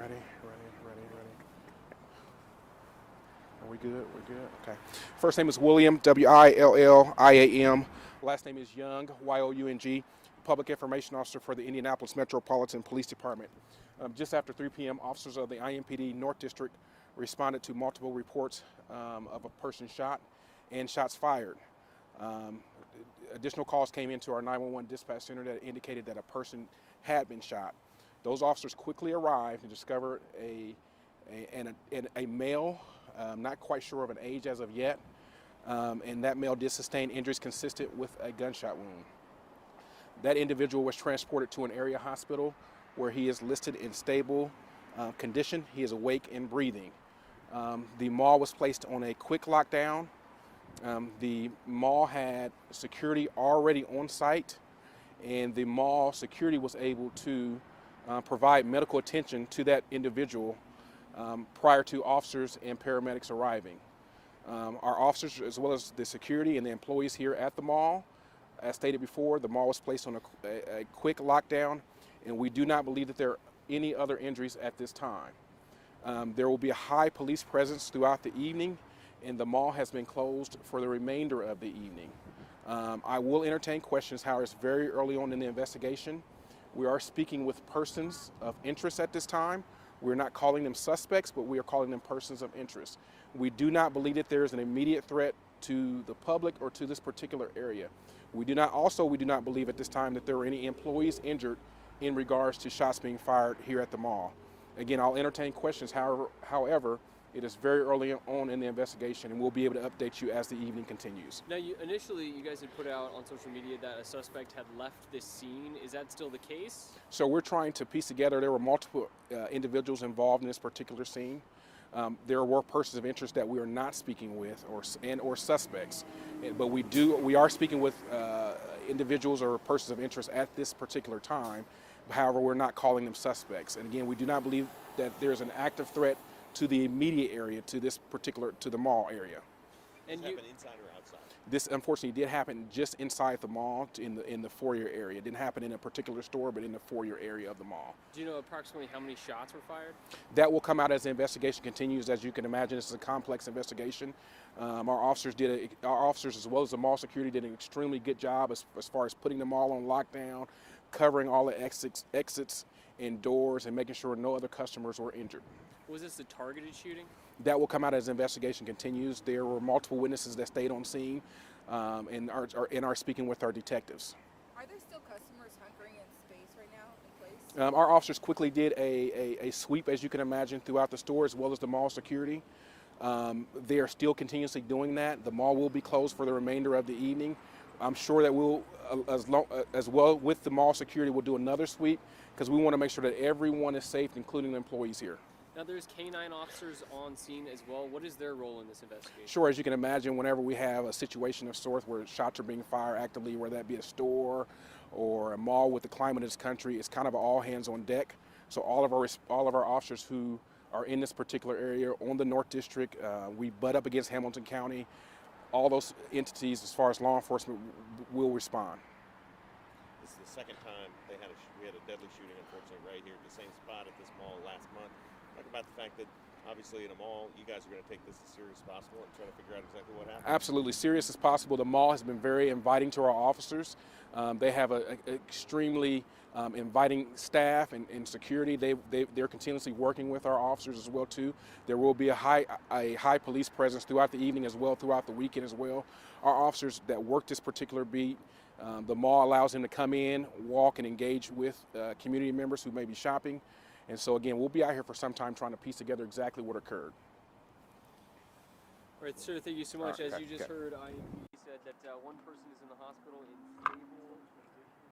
Are we good? We're good? Okay. First name is William, William. Last name is Young, Young. Public Information Officer for the Indianapolis Metropolitan Police Department. Just after 3 p.m., officers of the IMPD North District responded to multiple reports of a person shot and shots fired. Additional calls came into our 911 dispatch center that indicated that a person had been shot. Those officers quickly arrived and discovered a male, not quite sure of an age as of yet, and that male did sustain injuries consistent with a gunshot wound. That individual was transported to an area hospital where he is listed in stable condition. He is awake and breathing. The mall was placed on a quick lockdown. The mall had security already on site, and the mall security was able to provide medical attention to that individual prior to officers and paramedics arriving. Our officers, as well as the security and the employees here at the mall, as stated before, the mall was placed on a quick lockdown, and we do not believe that there are any other injuries at this time. There will be a high police presence throughout the evening, and the mall has been closed for the remainder of the evening. I will entertain questions, however, it's very early on in the investigation. We are speaking with persons of interest at this time. We're not calling them suspects, but we are calling them persons of interest. We do not believe that there is an immediate threat to the public or to this particular area. We do not believe at this time that there are any employees injured in regards to shots being fired here at the mall. Again, I'll entertain questions. However, it is very early on in the investigation, and we'll be able to update you as the evening continues. Now, initially, you guys had put out on social media that a suspect had left this scene. Is that still the case? So we're trying to piece together. There were multiple individuals involved in this particular scene. There were persons of interest that we are not speaking with, or suspects, but we are speaking with individuals or persons of interest at this particular time. However, we're not calling them suspects. And again, we do not believe that there's an active threat to the immediate area, to the mall area. And does it happen inside or outside? This unfortunately did happen just inside the mall, in the foyer area. It didn't happen in a particular store, but in the foyer area of the mall. Do you know approximately how many shots were fired? That will come out as the investigation continues. As you can imagine, this is a complex investigation. Our officers, as well as the mall security, did an extremely good job as far as putting the mall on lockdown, covering all the exits and doors, and making sure no other customers were injured. Was this a targeted shooting? That will come out as the investigation continues. There were multiple witnesses that stayed on scene and are speaking with our detectives. Are there still customers hunkering in space right now in place? Our officers quickly did a sweep, as you can imagine, throughout the store as well as the mall security. They are still continuously doing that. The mall will be closed for the remainder of the evening. I'm sure that we'll, as well with the mall security, we'll do another sweep because we want to make sure that everyone is safe, including the employees here. Now, there's K-9 officers on scene as well. What is their role in this investigation? Sure, as you can imagine, whenever we have a situation of sorts where shots are being fired actively, whether that be a store or a mall with the climate of this country, it's kind of all hands on deck. So all of our officers who are in this particular area on the North District, we butt up against Hamilton County. All those entities, as far as law enforcement, will respond. This is the second time we had a deadly shooting, unfortunately, right here at the same spot at this mall last month. Talk about the fact that obviously in a mall, you guys are going to take this as serious as possible and try to figure out exactly what happened. Absolutely, serious as possible. The mall has been very inviting to our officers. They have an extremely inviting staff and security. They're continuously working with our officers as well too. There will be a high police presence throughout the evening as well, throughout the weekend as well. Our officers that work this particular beat, the mall allows them to come in, walk, and engage with community members who may be shopping. And so again, we'll be out here for some time trying to piece together exactly what occurred. All right, sir, thank you so much. As you just heard, IMPD said that one person is in the hospital in stable